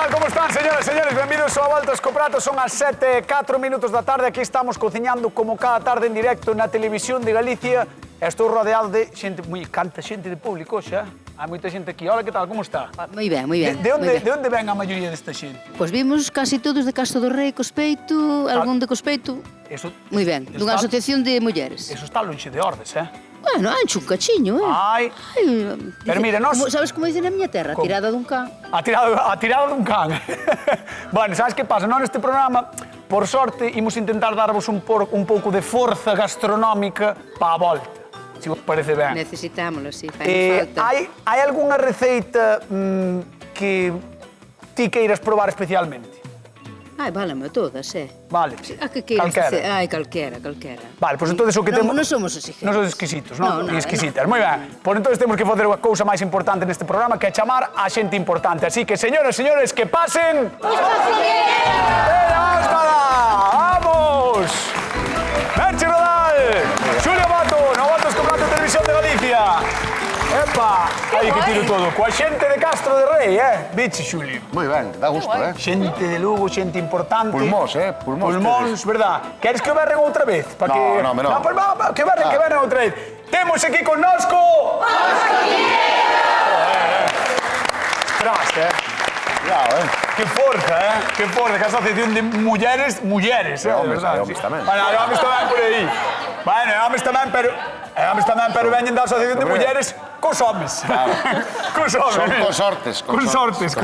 tal? Como están, señoras e señores? Benvidos ao Voltas co Prato. Son as 7:04 da tarde. Aquí estamos cociñando como cada tarde en directo na televisión de Galicia. Estou rodeado de xente, canta xente de público xa. Hai moita xente aquí. Hola, que tal? Como está? Moi ben, moi ben. De onde ven a maioría desta xente? Pois vimos casi todos de Castro do Rei, Cospeito, algún de Cospeito. Eso, Moi ben, dunha asociación de mulleres. Eso está lonxe de Ordes, Bueno, ancho un cachiño, Ai. Pero mira, nós... Sabes como dicen na miña terra? Como? Tirada dun can. A tirada dun can. Bueno, sabes que pasa? Non neste programa, por sorte, imos intentar darvos un pouco de forza gastronómica para a volta. Se vos parece ben. Necesitámoslo, sí, fai falta. Hai algunha receita que ti queiras probar especialmente? Ai, válame todas, Vale. A que queiras Calquera. facer? Ai, calquera. Vale, pois entonces o que temos... Non somos exigentes. Non somos exquisitos, non? No, Exquisitas, moi ben. Pois entonces temos que facer a cousa máis importante neste programa, que é chamar a xente importante. Así que, señoras e señores, que pasen... ¡Os cocineros! ¡Vamos! Merche Rodal, Xulio Mato, no Voltas co Prato Televisión de Galicia. Epa, aí que tiro todo. Coa xente de Castro de Rei, Biche, Xulio. Moi ben, dá gusto, Xente de Lugo, xente importante. Pulmóns, Pulmóns, verdad. Queres que o berren outra vez? No, No, pues va, que berren outra vez. Temos aquí connosco... ¡Os cocineros! Tras, Cuidado, Que forza, Que forza, que asociación de mulleres, E homes tamén. Bueno, e homes tamén por aí. Bueno, e homes tamén, pero veñen da asociación de mulleres cos homes. Cos homes. Son consortes. Consortes.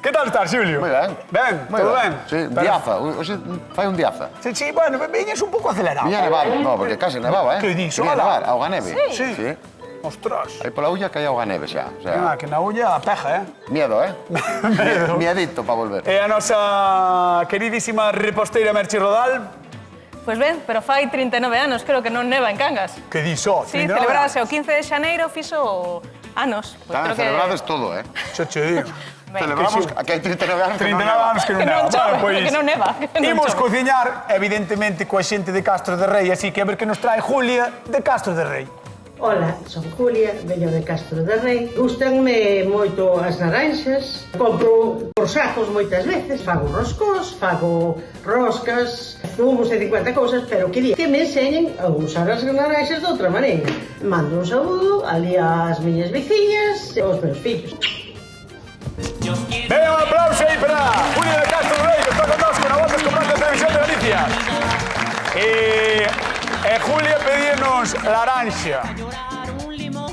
Que tal estás, Xulio? Moi ben. Ben, todo ben? Sí, diaza. Hoxe fai un diaza. Sí, bueno, viñes un pouco acelerado. Viña a nevar, no, porque case nevaba, Que dis, Viña a hola. nevar, auga neve. Sí. Sí. Ostras. Aí pola ulla que hai auga neve xa. O sea, Que na olla peja, miedo, Miedo. Miedito para volver. E a nosa queridísima reposteira Merche Rodal. Pois ben, pero fai 39 anos, creo que non neva en Cangas. Que dixo? Sí, celebrase o 15 de xaneiro, fixo anos. Pois Tamén creo que- celebrades todo, Xa che digo. Ben, Celebramos que hai 39 anos que 39 non neva. anos que non Que non neva. chove, Bueno, pois, que non neva, que non imos chove. cociñar, evidentemente, coa xente de Castro de Rei, así que a ver que nos trae Julia de Castro de Rei. Ola, son Julia, veño de Castro de Rei. Gustanme moito as naranxas. Compro por sacos moitas veces. Fago roscós, fago roscas, zumos e 50 cousas, pero quería que me enseñen a usar as naranxas de outra maneira. Mando un saúdo ali ás miñas veciñas e aos meus fillos. Venga, un aplauso aí para Julia de Castro de Rei, que está con nos, con a Voltas co Prato de Televisión de Galicia. E Julia pedíanos laranxa.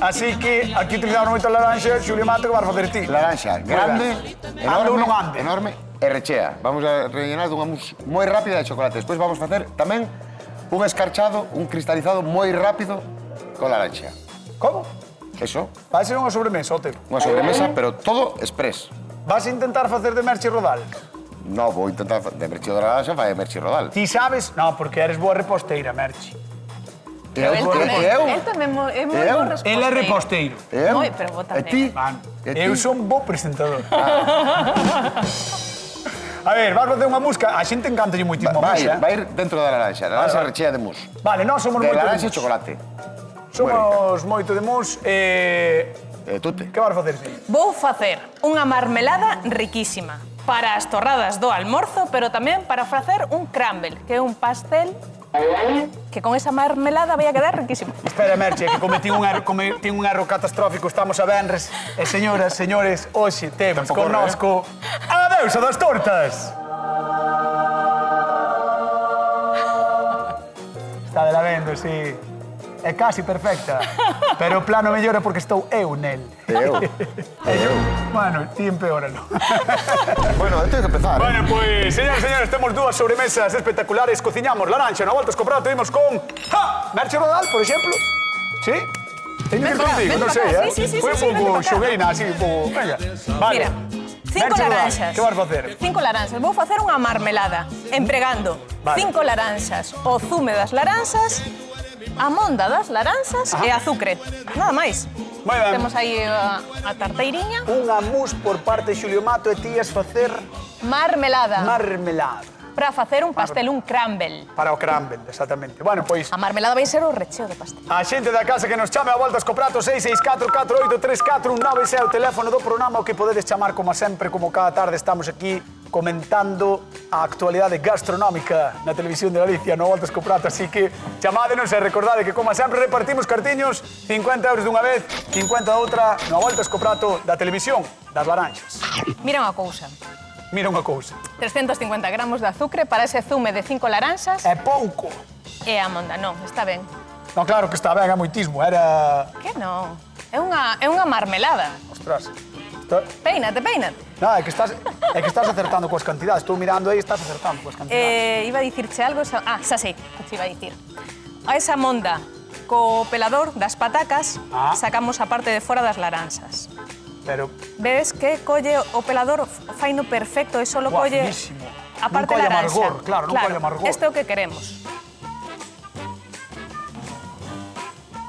Así que aquí utilizamos moito laranxa, Xulio Mato, que vas facer ti. Laranxa grande, Ande ou non ande? enorme e rechea. Vamos a rellenar dunha mousse moi rápida de chocolate. Despois vamos facer tamén un escarchado, un cristalizado moi rápido con laranxa. Como? Eso, Vai ser unha sobremesa, o tempo. unha sobremesa, pero todo express. Vas a intentar facer de Merche Rodal? No, vou intentar de Merchi de laranxa, vai de Merchi Rodal. Ti sabes? Non, porque eres boa reposteira, Merche. Pero el tamén é moi Eu? bo reposteiro. Ele é reposteiro. Eu? Moi, pero vou E tamén. ti? Man, E ti? eu son bo presentador. A ver, vas facer unha musca, a xente encanta moitísimo a musa, Vai ir dentro da laranxa, laranxa Vale. rechea de mousse. Vale, nós somos De moito laranxa e de mousse. chocolate. Somos moito de mousse e... Tute. Que vas facer ti? Vou facer unha marmelada riquísima para as torradas do almorzo, pero tamén para facer un crumble, que é un pastel que con esa marmelada vai a quedar riquísimo. Espera, Merche, que cometí un erro catastrófico, estamos a venres. E señoras, señores, hoxe temos Tampouco, connosco a deusa das tortas. Está de la vendo, sí. É casi perfecta, pero o plano mellora porque estou eu nel. Eu. Bueno, ti empeóralo. Bueno, eu teño que empezar. Bueno, pois, señores, señores, temos dúas sobremesas espectaculares. Cociñamos laranxa na Voltas co Prato, imos con... Merche Rodal, por exemplo. Sí? Teño que ir contigo, non sei, Sí, Foi un pouco ven para acá. xogueina, así, un pouco... Venga, vale. Mira, 5 Merche Rodal, laranxas. que vas facer? 5 laranxas. Vou facer unha marmelada empregando Vale. 5 laranxas, o zume das laranxas, a monda das laranxas e azucre. Nada máis. Moi ben. Temos aí a tarteiriña. Unha mousse por parte de Xulio Mato e ti as facer Marmelada. marmelada. para facer un pastel, un crumble. Para o crumble, exactamente. Bueno, pois... A marmelada vai ser o recheo de pastel. A xente da casa que nos chame a voltas co prato 664-483419 ese é o teléfono do programa o que podedes chamar como sempre, como cada tarde estamos aquí comentando a actualidade gastronómica na televisión de Galicia no voltas co prato, así que chamádenos e recordade que como sempre repartimos cartiños 50 euros dunha vez, 50 outra no voltas co prato da televisión das laranxas. Mira unha cousa. Mira unha cousa. 350 gramos de azúcar para ese zume de 5 laranxas É pouco. e a monda. Non, está ben. Non, claro que está ben, é moitismo, era... Que non? É unha marmelada. Ostras. Peínate, peínate. Non, é que estás acertando coas cantidades. Estou mirando aí e estás acertando coas cantidades. Iba a dicirche algo... xa sei, que te iba a dicir. A esa monda, co pelador das patacas, sacamos a parte de fora das laranxas. Pero... Ves que colle o pelador faino perfecto e solo Buah, colle finísimo. a parte Non colle laranxa. amargor, claro, non colle amargor. Isto é o que queremos.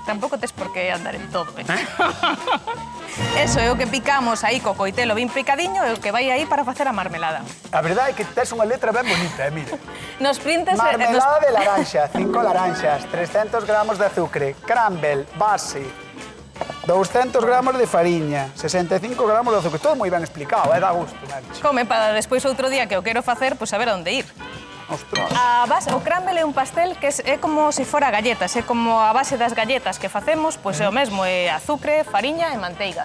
Tampouco tes por que andar en todo, Eso é o que picamos aí co coitelo bien picadiño e o que vai aí para facer a marmelada. A verdade é que tes unha letra ben bonita, mira. Nos printes... Marmelada de laranxa, 5 laranxas, 300 gramos de azúcar, crumble, base, 200 gramos de fariña, 65 gramos de azúcar. Todo moi ben explicado, dá gusto, Merche. Come para despois outro día que o quero facer, pois saber onde ir. Ostras. A base, o crumble é un pastel que é como se fora galletas, é como a base das galletas que facemos, pois é o mesmo, é azúcar, fariña e manteiga.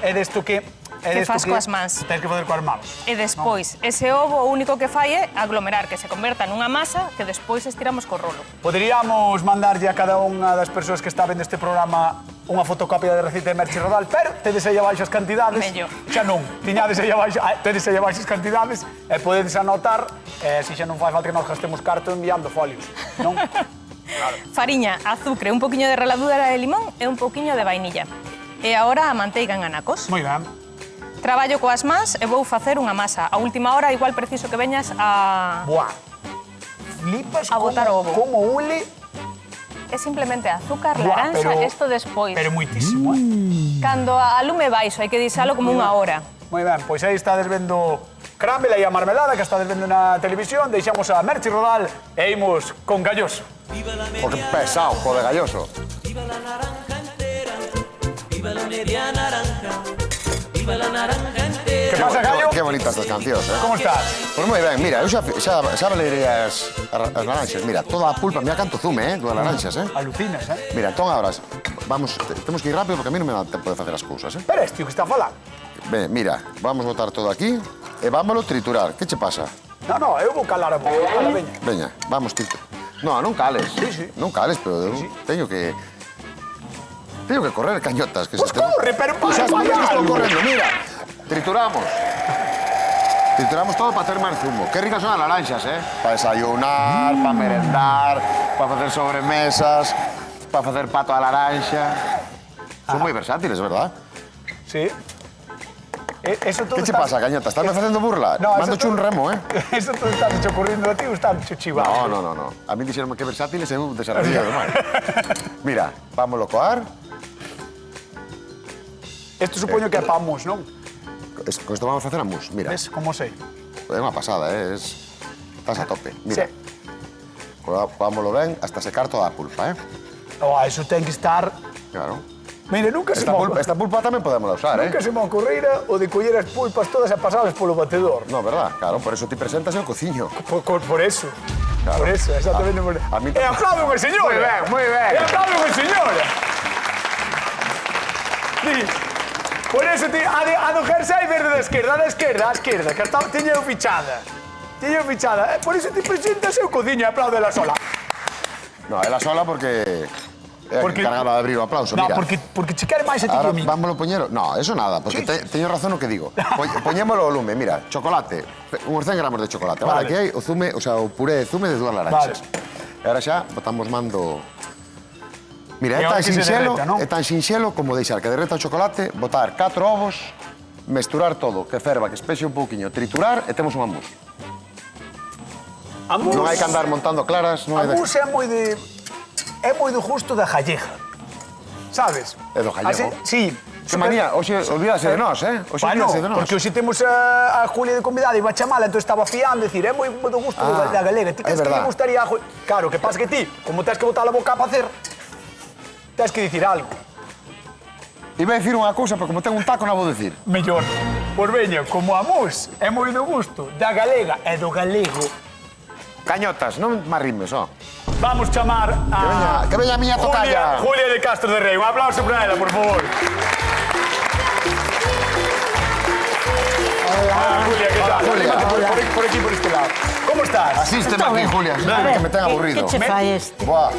É desto que... Que fas coas mans. Tens que facer coas mans. E despois, ese ovo o único que fai é aglomerar, que se converta nunha masa que despois estiramos co rolo. Poderíamos mandarlle a cada unha das persoas que está vendo este programa unha fotocopia de receta de Merche Rodal, pero tedes aí abaixo as cantidades. Mellor. Xa non, tiñades aí abaixo, tedes aí abaixo as cantidades e podedes anotar, se xa non fai falta que nos gastemos carto enviando folios, non? Claro. Fariña, azúcar, un poquinho de raladura de limón e un poquinho de vainilla. E agora a manteiga en anacos. Moi ben. Traballo coas mans e vou facer unha masa. A última hora igual preciso que veñas a... Buah. Flipas A botar o ovo. como ule. É simplemente azúcar, Buah, laranxa, pero- isto despois. Pero moitísimo, Cando a lume baixo, hai que deixalo como unha hora. Moi ben, pois aí estades vendo crumble e a marmelada que estades vendo na televisión. Deixamos a Merche Rodal e imos con Galloso. Porque pesado, joder, galloso. Viva la naranja entera, viva la media naranja, viva la naranja entera. Que pasa, Gallo? Qué bonitas estas cancións, Como estás? Pois moi ben, mira, eu xa valerei as laranxas. Mira, toda a pulpa, mira canto zume, dúas laranxas, Alucinas, Mira, entón agora, vamos, temos que ir rápido porque a mí non me dá tempo de facer as cousas, Pero este tío que está falando. Ben, mira, vamos botar todo aquí e vámoslo triturar. Que che pasa? No, eu vou calar a boca. Cala, veña. Veña, vamos triturar. No, non cales. Sí. Non cales, pero eu teño que correr, cañotas. Que Pues corre, pero para, Xa para estou algo. correndo, mira. Trituramos. Trituramos todo para ter máis zumo. Que ricas son as laranxas, Para desayunar, para merendar, para facer sobremesas, para facer pato a laranxa. Son moi versátiles, verdad? Sí. Eso todo Que che está- pasa, cañota? Estás me facendo burla? No, eso Mándoche un todo- remo, Eso todo está hecho ocurriendo a ti ou está hecho chivado? No. A mí dixeronme que versátiles é un desarrollo de mal. Mira, vámoslo coar. Isto supoño que é pa mus, non? Con isto vamos a facer a mousse, mira. Ves como sei? É unha pasada, Estás a tope, mira. Sí. Coámoslo ben hasta secar toda a pulpa, Eso ten que estar... Claro. Mire, nunca se me Esta pulpa tamén podemos usar, Nunca se me ocurrira o de coller as pulpas todas e pasarlas polo batedor. No, verdad? Claro, por eso ti presentas eu cociño. Por eso. Claro. Por eso, exactamente. A mí E aplaudo, señora. Moi ben. E aplaudo, señora. Sí. Por eso a do jersey verde da esquerda, que tiña eu fichada. Por iso ti presentas eu cociño e aplaudo ela sola. No, ela sola porque... É a Porque- encargada de abrir o aplauso, No, mira. porque che quere máis a ti que Ahora a mí. vámoslo poñero. No, eso nada, porque teño razón no que digo. Poñémolo ao lume, mira, chocolate, uns 100 gramos de chocolate. Vale, Vale. aquí hai o zume, o sea, o puré de zume de dúas laranxas. E ahora xa botamos mando. Mira, E é ahora tan que se sinxelo, derreta, non? é tan sinxelo como deixar que derreta o chocolate, botar 4 ovos, mesturar todo, que ferva, que espexe un pouquiño, triturar e temos unha mousse. A mus, Non hai que andar montando claras, non a hai de... mus é moi do justo da jalleja. Sabes? É do gallego. Sí, Que manía, hoxe olvídase de nós, Hoxe Bueno, olvídase de nós. porque hoxe temos a Julia de convidada e va a chamala, entón estaba fiando, decir, é moi do gusto da galega. Ti é crees que verdad. me gustaría a Julia? Claro, que pasa que ti, como tens que botar a boca para facer, tens que dicir algo. Iba a dicir unha cousa, pero como ten un taco non vou dicir. Mellor. Pois veña, como a mus é moi do gusto da galega e do galego, Cañotas, non me arrimes, vamos chamar a... Que veña a miña tocalla. Julia de Castro de Rei. Un aplauso para ela, por favor. Hola, Julia, ¿qué tal? Julia. Por aquí, por este lado. ¿Cómo estás? Asísteme aquí, Julia, que me ten aburrido. Que che fai este? Buah,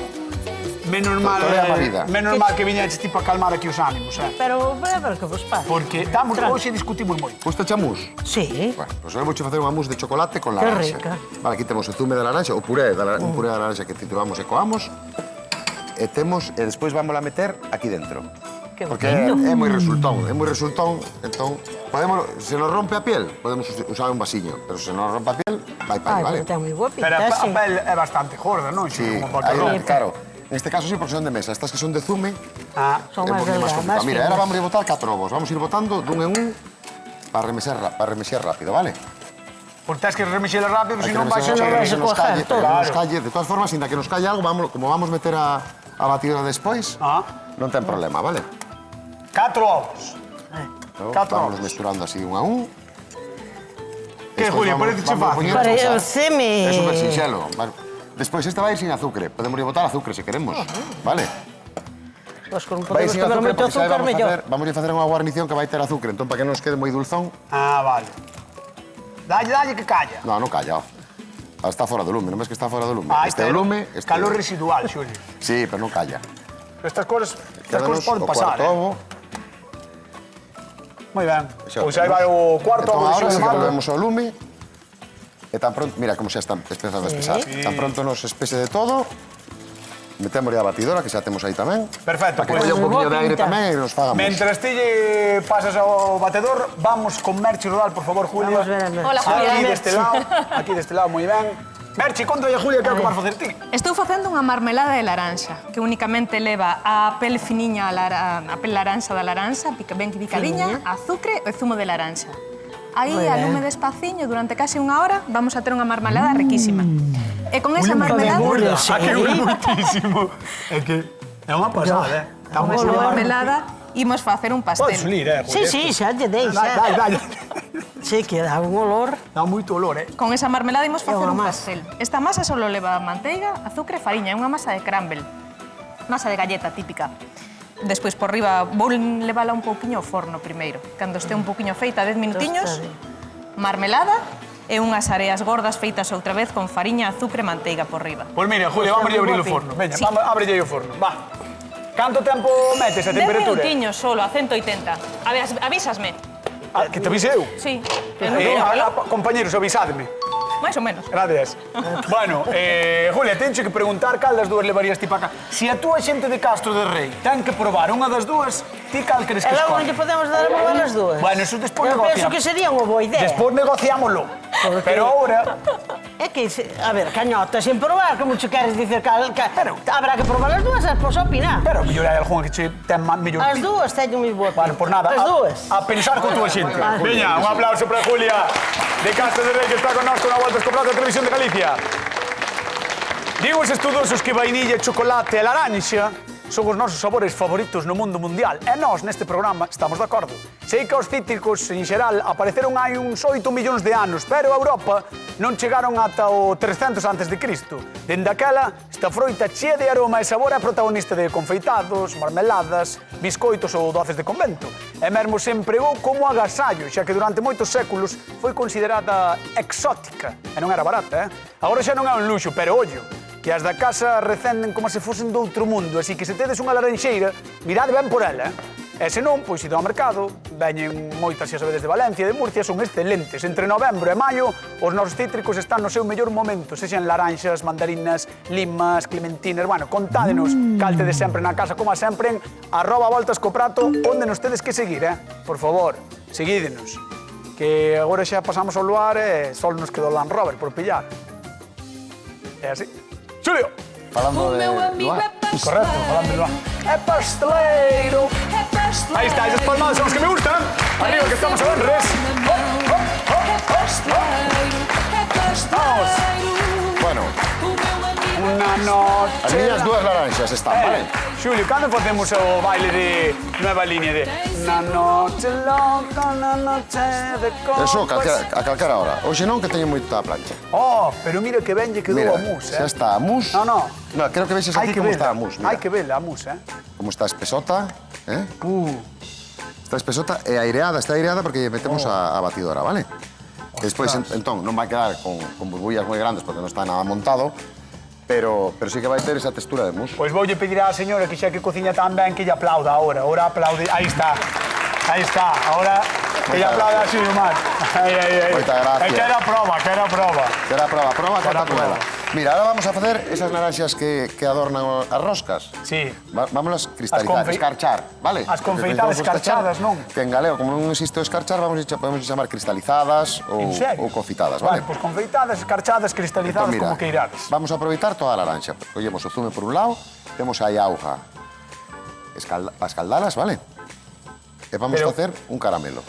Menos mal, Toda a vida. menos mal que viñeches ti para calmar aquí os ánimos, Pero, a ver que vos pasa. Porque estamos hoxe discutimos moito. gusta chamús? Sí. Bueno, pois agora vouche facer unha mousse de chocolate con Que laranxa. rica. Vale, aquí temos o zume de laranxa, o puré de un puré de laranxa que trituramos e coamos. E despois vamos a meter aquí dentro. Que Porque é moi resultón, entón se nos rompe a piel, podemos usar un vasiño, pero se nos rompe a piel, vai para Ai, vale? pero ten moi boa Pero pinta, a sí. pel é bastante gorda, non? Sí, Como para aí, que claro. Neste caso sí, porque son de mesa. Estas que son de zume, Son é un máis poquinho máis delgadas, complicado. máis Mira, ahora finas. vamos a ir botar 4 ovos. Vamos a ir botando dun en un para remexer rápido, vale? Porque tens que remexela rápido, Hai que senón vais a remexer vai que a nos cojar calle, todo. que nos calle. De todas formas, ainda que nos calle algo, como vamos meter a batidora despois, non ten problema, vale? 4 ovos. Então, Catro vamos ovos. mesturando así un a un. Que, Despois Julia, vamos- parece vamos fácil. poñendo Pareceme... É super sinxelo. Despois este vai ir sin azúcar. Podemos ir botar azúcar se queremos, vale? Pois con un Vai podemos sin comer azúcar moito porque xa azúcar, mellor. vamos a facer unha guarnición que vai ter azúcar, entón para que non nos quede moi dulzón. Vale. Dalle que calla. Non calla, Está fora do lume, non ves que está fora do lume. Este é o pero lume, este calor residual, Xulio. Sí, pero non calla. Estas cosas Quédanos poden o pasar, cuarto ovo. Moi ben. Xa o Pois aí vai temos. o cuarto Entón, ovo de ahora sí que xamar. volvemos ao lume. E tan pronto, mira como xa está empezando a espesar. Tan pronto nos espese de todo, metemos a batidora, que xa temos aí tamén. Perfecto, Para que pois colla un moi poquinho de boa aire pinta. tamén e nos fagamos. Mentras ti lle pasas ao batedor, vamos con Merchi Rodal, por favor, Julia. Vamos ver a Merchi. Hola, Julia. Aquí deste lado, moi ben. Merchi, contalle a Julia que é o que vas facer ti. Estou facendo unha marmelada de laranxa, que únicamente leva a pel finiña, a pel laranxa da laranxa, ben picadiña, azúcar e zumo de laranxa. Aí, Moi a ben. lume despaciño, durante case unha hora, vamos a ter unha marmelada riquísima. E con esa marmelada... Julio, sí. que ule moitísimo. É que é unha pasada, Está Con esa marmelada, imos facer un pastel. Podes unir, Sí, sí, xa lle dei, xa. Dai. Sí, que dá un olor. Dá moito olor, Con esa marmelada imos facer unha un masa. pastel. Esta masa só leva manteiga, azúcar e fariña, é unha masa de crumble. Masa de galleta típica. Despois por riba vou levala un pouquiño ao forno primeiro. Cando este un pouquiño feita, 10 minutiños, marmelada e unhas areas gordas feitas outra vez con fariña, azúcar e manteiga por riba. Pois mira, Julia, vamos a abrir o forno. Veña, Sí. ábrelle o forno. Va. Canto tempo metes a 10 temperatura? minutiños solo, a 180. Avísasme. Que te avise eu. Sí. Eu non teño reloj. Compañeros, avisadme. máis ou menos. Gracias. Bueno, Julia, tencho que preguntar cal das dúas levarías ti para cá. Se a túa xente de Castro de Rei ten que probar unha das dúas, ti cal queres que E logo non escolha? lle podemos dar a probar as dúas. Bueno, eso despois Eu penso negociamos. que sería unha boa idea. Despois negociámoslo. Porque- Pero ahora... É que, a ver, cañota, sin probar, como che queres dicir Pero- habrá que probar as dúas, despois opinar. Pero mellor hai algunha que che ten mellor... As dúas teñen moi boa pinta. Vale, por nada. As dúas. A pensar con túa xente. Vale. Veña, un aplauso para Julia de Castro de Rei que está con nós con a Volta Escoplata de Televisión de Galicia. Digo os estudosos que vainilla, chocolate e laranxa son os nosos sabores favoritos no mundo mundial. E nós, neste programa, estamos de acordo. Sei que os cítricos, en xeral, apareceron hai uns 8 millóns de anos, pero a Europa non chegaron ata o 300 antes de Cristo. Dende aquela, esta froita chea de aroma e sabor é protagonista de confeitados, marmeladas, biscoitos ou doces de convento. E mesmo se empregou como agasallo, xa que durante moitos séculos foi considerada exótica. E non era barata, Agora xa non é un luxo, pero ollo, que as da casa recenden como se fosen do outro mundo, así que se tedes unha laranxeira, mirade ben por ela, E se non, pois ido ao mercado, veñen moitas, xa sabedes, de Valencia e de Murcia, son excelentes. Entre novembro e maio, os nosos cítricos están no seu mellor momento, sexan laranxas, mandarinas, limas, clementinas, bueno, contádenos cal tedes sempre na casa, como sempre, en @voltascoprato, onde nos tedes que seguir, Por favor, seguídenos, que agora xa pasamos ao luar e só nos quedou Land Rover por pillar. É así. Xulio! Falando de... Correcto, falando de Luan. É pasteleiro! Aí está, palmadas son los que me gustan. Arriba que estamos a Benres. Vamos. Bueno, Una noche... as miñas dúas laranxas están, vale? Xulio, cando facemos o baile de nueva línea de Una noche loca, una noche de copas... Eso, a calquera hora. Hoxe non, que teño moita plancha. Oh, pero mira que ben lle quedou Mira, a mus, xa está a mus. No. No, creo que vexes Hai aquí que como vela, está a mus. hai que vela a mus, Como está espesota, Está espesota e aireada, está aireada porque metemos a batidora, vale? E despois, entón, non vai quedar con burbullas moi grandes porque non está nada montado, pero sí que vai ter esa textura de mus. Pois voulle pedir á señora que xa que cociña tan ben que lle aplauda ahora. Ahora aplaude, aí está. Ahora que lle aplauda así nomás. Aí. Moita gracia. Que era prova. Será prova, Será corta tú ela. prova. Mira, ahora vamos a facer esas naranxas que adornan as roscas. Sí. Vámonos cristalizar, escarchar, vale? As confeitadas escarchadas, non? Que en galego, como non existe o escarchar, podemos chamar cristalizadas En serio? ou confitadas, Vale, vale? pois confeitadas, escarchadas, cristalizadas, Entón, mira, como que irades. vamos a aproveitar toda a laranxa. Collemos o zume por un lado, temos aí auga para escaldalas, vale? E vamos a facer un caramelo.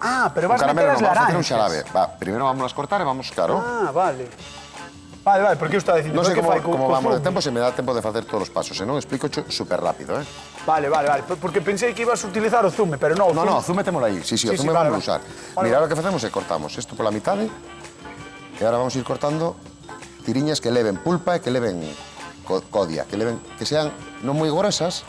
Ah, pero Un vas a meter caramelo as non, vamos a facer un laranxas. xarabe. Va, primeiro vamos a cortar e vamos, claro. Ah, vale. Vale, porque eu estaba dicindo... Non sei que fai como co vamos de zume? tempo, se me dá tempo de facer todos os pasos, senón explico super rápido, Vale, porque pensei que ibas a utilizar o zume, pero non, o zume... No, o zume témolo aí. Sí, o zume vale, vamos a usar. Vale, Mira, vale. ahora o que facemos é cortamos isto pola mitade e ahora vamos a ir cortando tiriñas que leven pulpa e que leven codia, que sean non moi gruesas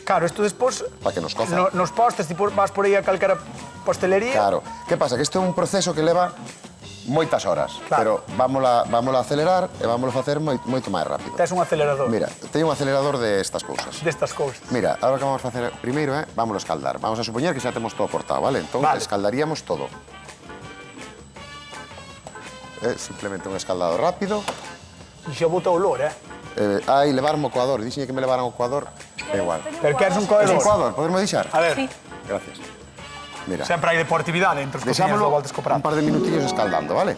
Claro, isto despois... para que nos cozan. Nos postes, tipo, vas por aí a calquera pastelería... Claro. Que pasa? Que isto é un proceso que leva moitas horas, Claro. pero vámola a acelerar e vámola a facer moito máis rápido. Tes un acelerador. Mira, teño un acelerador de estas cousas. Destas cousas. Mira, ahora que vamos a facer primeiro, vámonos a escaldar. Vamos a supoñer que xa temos todo cortado, vale? Entón, Vale. escaldaríamos todo. Simplemente un escaldado rápido. E xa bota olor, Ai, levarme o coador. Dixen que me levaran o coador. É igual. Pero queres un Es coador? un coador, poderme deixar? A ver, Sí. Gracias. Mira, sempre hai deportividade entre os cociñeros deixámoslo do voltas co un prato. par de minutillos escaldando, vale?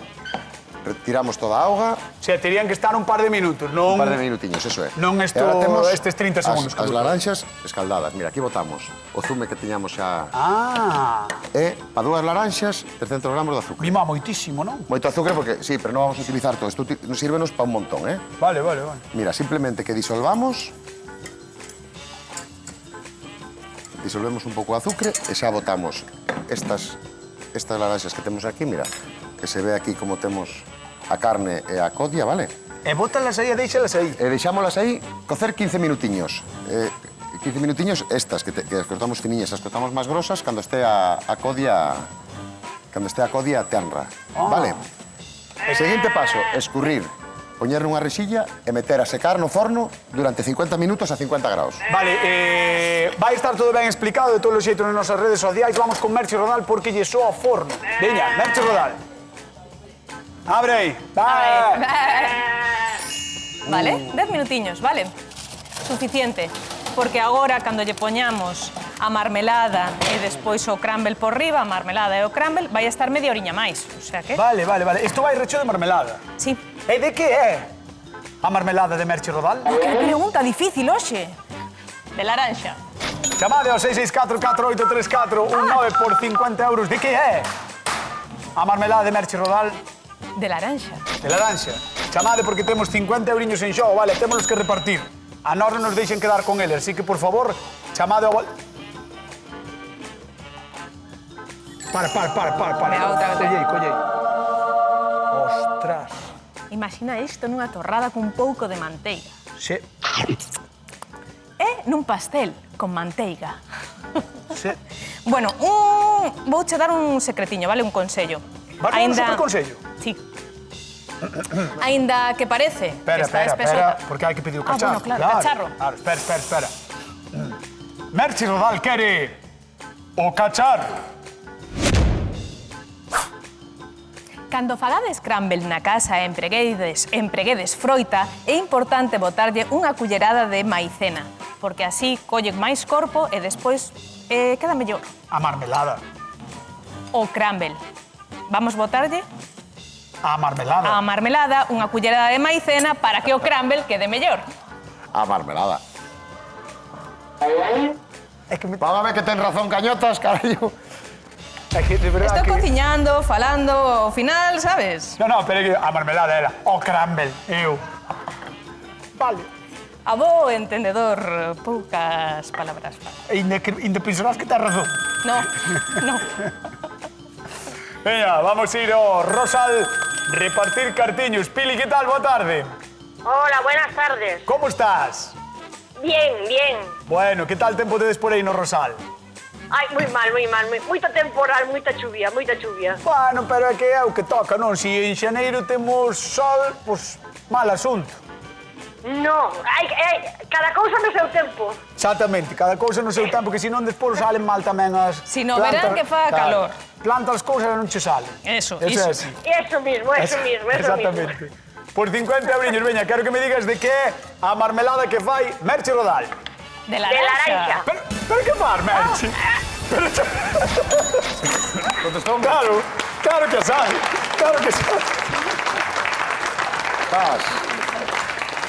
Retiramos toda a auga, Se terían que estar un par de minutos, non... un par de minutiños, eso é. Non E ahora temos estes 30 segundos que As dura. laranxas escaldadas. Mira, aquí botamos o zume que tiñamos xa. Ah, E para dúas laranxas, 300 gramos de azúcar. mima moitísimo, non? Moito azúcar porque, sí, pero non vamos a utilizar todo. Isto nos sírvenos para un montón, Vale. Mira, simplemente que disolvamos. Disolvemos un pouco de azúcar e xa botamos estas laranxas que temos aquí, mira, que se ve aquí como temos a carne e a codia, vale? E bótalas aí e deixalas aí. E deixámolas aí cocer 15 minutiños. 15 minutiños estas, que as cortamos finiñas, as cortamos máis grosas cando este a codia tenra, vale? O seguinte paso, escurrir, poñer nunha rexilla e meter a secar no forno durante 50 minutos a 50 graus. Vale, vai estar todo ben explicado de todos os xeitos nas nosas redes sociais. Vamos con Merchi Rodal porque lle soa forno. Veña, Merchi Rodal. Abre aí. Vale, 10 minutiños, vale. Suficiente. Porque agora, cando lle poñamos a marmelada e despois o crumble por riba, a marmelada e o crumble, vai a estar media oriña máis. O sea que... Vale. Isto vai recho de marmelada. Sí. E de que é a marmelada de Merchi Rodal? Que pregunta difícil, hoxe. De laranxa. Chamade ao 664-4834, un 9 por 50 euros. De que é a marmelada de Merchi Rodal? De laranxa. De laranxa. Chamade porque temos 50 euriños en xogo, vale, témolos que repartir. A nós non nos deixen quedar con eles, así que, por favor, chamade ao... Para. Venga, outra vez. Collei. Ostras. Imagina isto nunha torrada cun pouco de manteiga. Se... E nun pastel con manteiga. Bueno, Vouche dar un secretiño, vale? Un consello. Vas dar un superconsello? Sí. Aínda que parece que está Espera, espesota. porque hai que pedir o cacharro. Bueno, claro, cacharro. Claro, espera. Merchi Rodal quere o cacharro. Cando fagades crumble na casa e empreguedes froita, é importante botarlle unha cullerada de maicena, porque así colle máis corpo e despois queda mellor. A marmelada. O crumble. Vamos botarlle A marmelada. a marmelada unha cullerada de maicena para que o crumble quede mellor. A marmelada. Van a ver que ten razón Cañotas, carallo. É que, de verdad Estou que... cociñando, falando, ao final, sabes? No, pero é que a marmelada era o crumble, eu. Vale. A bo entendedor, poucas palabras. E ainda pensarás que tens razón. No, no. Veña, vamos a ir ao Rosal repartir cartiños. Pili, que tal? Boa tarde. Hola, buenas tardes. Como estás? Bien, bien. Bueno, que tal tempo tedes por aí no Rosal? Ai, moi mal. Moita temporal, moita chuvia. Bueno, pero é que é o que toca, non? Si en xaneiro temos sol, pois mal asunto. No, cada cousa no seu tempo. Exactamente, cada cousa no seu tempo, que senón despois salen mal tamén as... Si no verán que faga calor. Planta as cousas e non che salen. Eso. É así. Eso mismo. Exactamente. Por 50 euriños, veña, quero que me digas de que é a marmelada que fai Merche Rodal. De De laranja. Pero que faz, Merche? Contestou un Claro que sabe.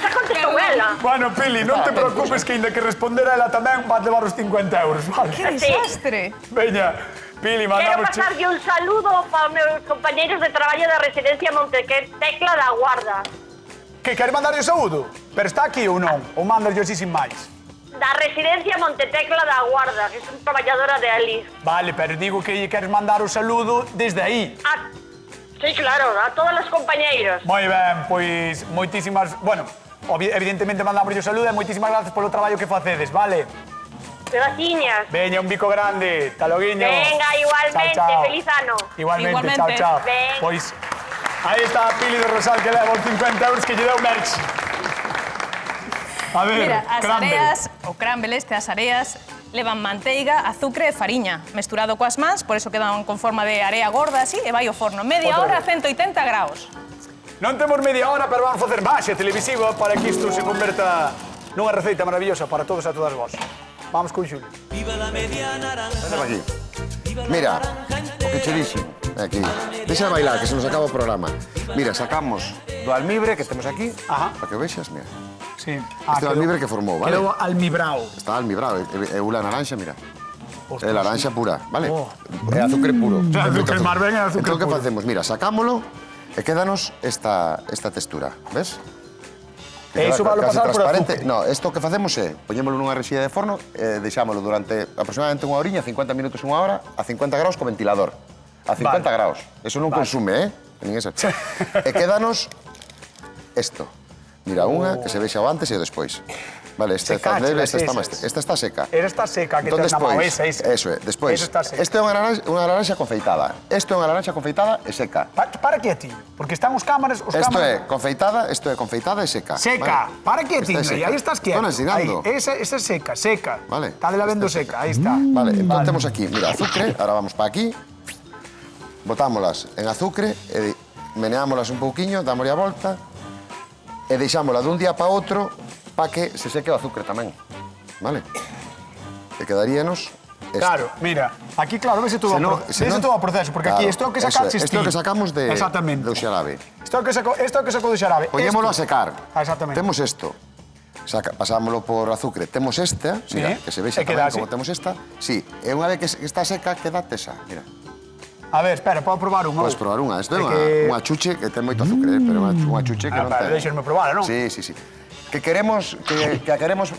Xa contestou ela. Bueno, Pili, non te preocupes que ainda que respondera ela tamén vas levar os 50 euros, vale? Que desastre. Veña, Pili, Quero mandamos... pasarlle un saludo para os meus compañeiros de traballo da residencia Montecla da Guarda. Que queres mandarlle saúdo? Pero está aquí ou non? Ou mandarlle así sin máis? Da residencia Montecla da Guarda, que son traballadora de ali. Vale, pero digo que lle queres mandar o saludo desde aí. Sí, claro, a todos os compañeiros. Moi ben, pois moitísimas... Bueno, evidentemente mandamos o saludo e moitísimas gracias polo traballo que facedes, vale? Graciñas. Veña, un bico grande, taloguiño. Venga, igualmente, Chao, chao. feliz ano. Igualmente, Igualmente. chao. Ven. Pois, aí está a Pili de Rosal que leva os 50 euros que lle deu Merch. A ver, Mira, as crumble. areas, o crumble as areas, levan manteiga, azúcar e fariña, mesturado coas mans, por eso quedan con forma de area gorda así, e vai ao forno. Media Outra hora a vez. 180 graus. Non temos media hora, pero vamos facer baixa televisiva para que isto se converta nunha receita maravillosa para todos e todas vos. Vamos con Xulio. Viva la media naranja. Vente aquí. Mira, o que che dixen. Aquí. Deixa de bailar, que se nos acaba o programa. Mira, sacamos do almibre que temos aquí, Ajá. para que o vexas, mira. Sí. Este é o almibre que formou, vale? Quedou almibrao. Está almibrado, é ula naranxa, mira. Ostras, É laranxa pura, vale? Oh. É azúcar puro. Azúcar mar ben é azúcar Entón, que puro. facemos? Mira, sacámolo e quédanos esta textura, ves? E iso valo Casi pasar por transparente. azúcar. No, isto que facemos é, poñémolo nunha rexilla de forno e deixámolo durante aproximadamente unha horiña, 50 minutos, unha hora, a 50 graus co ventilador. A 50 Vale. graus. Eso non consume, Nin esa. E quédanos isto. Mira, unha que se vexa o antes e o despois. Vale, esta está Secache, leve, las esta esas. está seca. Esta está seca, que Entón, tes na mão, despois, esa. eso é, despois. Esa está seca. Este é unha laranxa confeitada. Isto é unha laranxa confeitada e seca. Para quietinho, porque están os cámaras... Isto é confeitada e seca. Seca, Vale. para quietinho, Esta é e seca. aí estás quieto. Estou ensinando. Aí, esa é seca. Vale. Está de la vendo Esta é seca, aí está. Vale, entón Vale. temos aquí, mira, azúcar, ahora vamos para aquí, botámolas en azúcar, e meneámolas un pouquiño, dámoslle a volta, e deixámola dun día para outro para que se seque o azúcar tamén, vale? E quedaríanos esto. Claro, mira, aquí claro, vese todo, todo o proceso, porque aquí isto é o que sacaste Isto é o que sacamos de Exactamente. do xarabe. Isto é o que sacou do xarabe. Poñémolo a Isto- secar. Exactamente. Temos isto. Pasámoslo por azúcar. Temos esta, Sí, mira, que se vexa e queda tamén como así. temos esta. Sí, e unha vez que está seca, queda tesa, mira. A ver, espera, podo probar unha. Podes probar unha. Isto é É que- unha chuche que ten moito azúcar, pero unha chuche que non Pero ten. deixenme probar, non? Sí. Que queremos,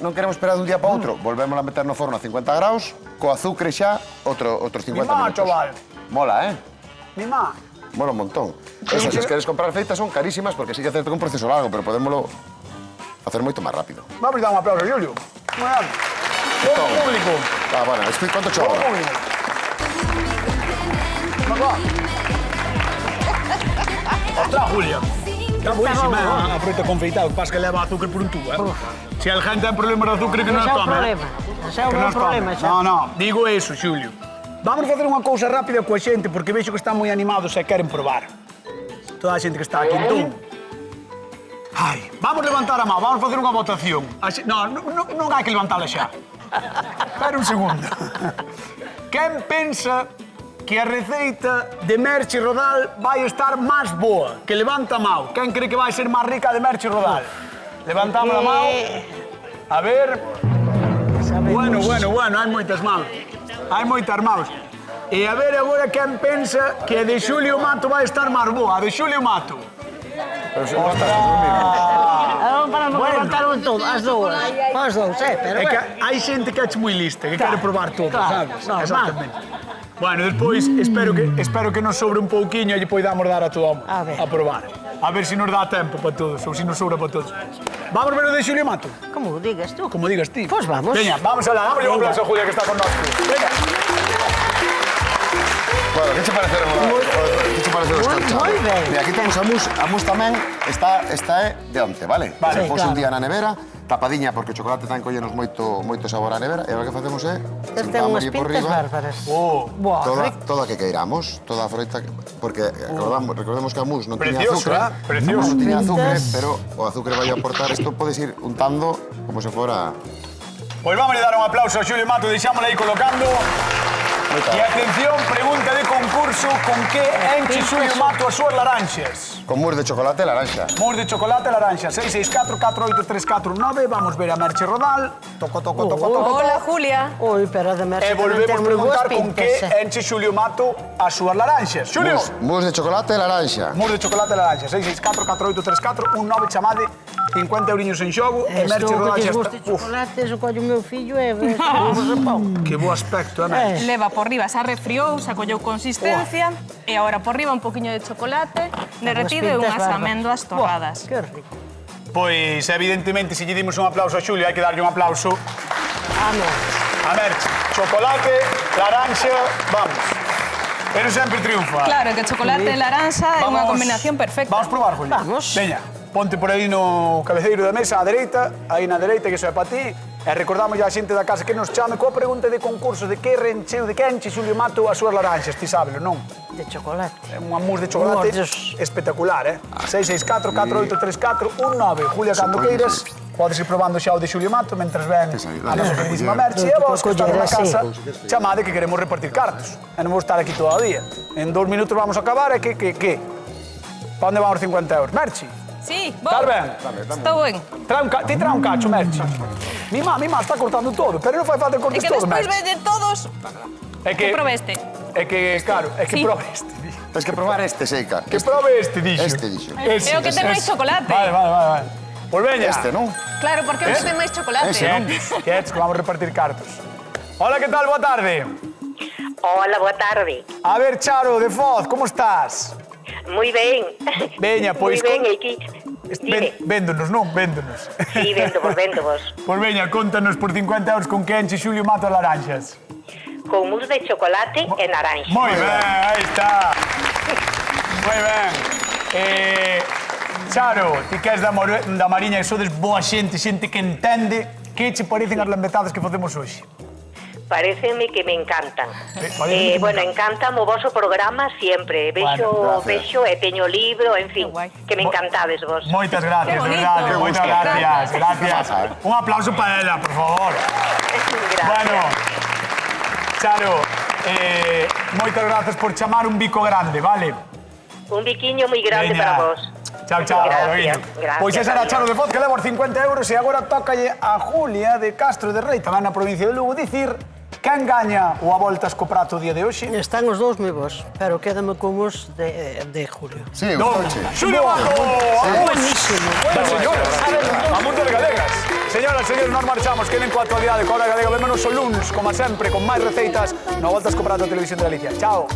non queremos esperar dun día para outro. Volvémola a meter no forno a 50 graus, co azúcar xa, outros 50 Mima, minutos. chaval. Mola, Mima. Mola un montón. Eso, se as queres comprar feitas son carísimas porque sí que hacer un proceso largo, pero podémolo facer moito máis rápido. Vamos a dar un aplauso, Julio. Muy bien. Buen público. Bueno, quanto cho Buen agora? público. Vamos va. Ostras, Julia. Está buenísima a fruta confeitada, o que pasa que leva azúcar por un tubo, Si alguén ten problemas de azúcar, que non Ese é o tome. problema. Ese é o Que meu non tome. problema, xa. No, digo eso, Xulio. Vamos facer unha cousa rápida coa xente, porque vexo que están moi animados e queren probar. Toda a xente que está aquí, entón. Ai, vamos levantar a mão, vamos facer unha votación. Non hai que levantala xa. Espera un segundo. Quen pensa que a receita de Merche Rodal vai estar máis boa? Que levanta a mão. Quen cree que vai ser máis rica de Merche Rodal? Levantamos a mão. A ver... Bueno, hai moitas maus. Hai moitas maus. E a ver agora quen pensa que a de Xulio Mato vai estar máis boa. A de Xulio Mato. Pero se non estás dormindo. Para me levantaron todo, as dúas. As dous, pero É que hai xente que é moi lista, que quere probar todo, sabes? normal. Exactamente. Bueno, despois espero que nos sobre un pouquiño e lle poidamos dar a todo A ver. a probar. A ver se nos dá tempo para todos, ou se nos sobra para todos. Vamos ver o de Xulio Mato? Como digas tú. Como digas ti. Pois vamos. Veña, vamos alá, damos un aplauso a Julia que está con nosotros. Venga. Bueno, que che parece o escarchado? Moi ben. Mira, aquí temos a mus tamén, esta é de onte, vale? Vale, Se fose un claro. día na nevera, tapadiña, porque o chocolate tamén collenos moito sabor á nevera, e agora que facemos é... Ten unhas sentámoslle por pintas riba bárbaras. Oh, toda a que queiramos, toda a froita, porque recordemos que a mus non tiña Precioso, azúcar, precioso. non tiña azúcar, Pintas. pero o azúcar vai aportar, isto podes ir untando como se fora... Pois vamos a dar un aplauso a Xulio Mato, deixámosla aí colocando. E atención, pregunta de concurso, con que enche Xulio Mato as súas laranxas? Con mousse de chocolate e laranxa. Mousse de chocolate e laranxa, 664-48349, vamos ver a Merche Rodal. Toco. Hola, Julia. Ui, pero de Merche E volvemos ten moi boas preguntar con que pintas. enche Xulio Mato as súas laranxas. Xulio! Mousse de chocolate e laranxa. Mousse de chocolate e laranxa, 664-48349, chamade, 50 euriños en xogo, e Merche Estou Rodal que xa lles guste está. Uf, chocolate, eso colle o meu fillo e vamos a pau. que bo aspecto, Merche. Leva por riba, xa refriou, xa colleu consistencia, e agora por riba un poquinho de chocolate derretido e pintas unhas bárbaras. améndoas torradas. Que rico. Pois, evidentemente, se lle dimos un aplauso a Xulio, hai que darlle un aplauso Amor. a Merche. Chocolate, laranxa, vamos. Pero sempre triunfa. Claro, que chocolate e laranxa é unha Vamos- combinación perfecta. Vamos probar, Julio. Vamos. Veña, ponte por aí no cabeceiro da mesa, á dereita, aí na dereita, que iso é para ti. E recordamos a xente da casa que nos chame coa pregunta de concurso de que rencheu, de que enche Xulio Mato as súas laranxas, ti sábelo, non? De chocolate. É unha mousse de chocolate Dios. espectacular, 664-4834-19. Julia, cando queiras, podes ir probando xa o de Xulio Mato, mentras ven Esa aí, a dale. nosa queridísima Merche e a vos, que estás na casa, chamade que queremos repartir cartos. E non vou estar aquí todo o día. En 2 minutos vamos a acabar e que? Pa onde van os 50 euros? Merche? Sí, Estás ben? Estou ben. Ti trae un cacho, Merche. Mi má está cortando todo, pero non fai falta que E cortes que todo, despois Merche. venden todos. É Que probe este. É que, claro, é que Sí. probe este. Tens que probar este, Seica. Que probe este, dixo. Este dixo. É o que ten máis chocolate. Vale. Pois veña. Este, non? Claro, porque este ten máis chocolate. Ese, non? Quietos, que vamos a repartir cartos. Hola, ¿qué tal? Boa tarde. Hola, boa tarde. A ver, Charo, de Foz, como estás? Moi ben. Veña, pois... Moi ben, aquí. Dime. Véndonos, non? Véndonos. Sí, vendo vos. Pois veña, contanos por 50 euros con que enche Xulio Mato as laranxas. Con mousse de chocolate e naranxa. Moi ben, aí está. Moi ben. Charo, ti que és da Mariña e sodes boa xente, xente que entende, que che parecen as lambetadas que facemos hoxe? Pareceme que me encantan. pareceme que Bueno, encantame o vosso programa siempre. Bueno, Vexo e teño libro, en fin, Qué guai. que me encantades vos. Moitas gracias, Qué bonito. verdade, Qué moitas gusto. gracias, gracias. pasa, Un aplauso para ela, por favor. Gracias. Bueno, Charo, moitas gracias por chamar un bico grande, vale? Un biquiño moi grande Veña. para vos. Chao, Gracias, Loguinho. gracias, Pois esa era adiós. Charo de Foz, que leva os 50 euros e agora tócalle a Julia de Castro de Rei, tamén na provincia de Lugo, dicir quen gaña o a voltas co prato o día de hoxe. Están os dous moi bons, pero quédame con os de Julio. Sí, No, gustouche. Xulio Mato! Buenísimo. Das señoras, a Montes Galegas. Señoras, señores, nos marchamos. Queden coa actualidade, coa hora galega. Vémonos o luns, como sempre, con máis receitas no Voltas co Prato de Televisión de Galicia. Chao.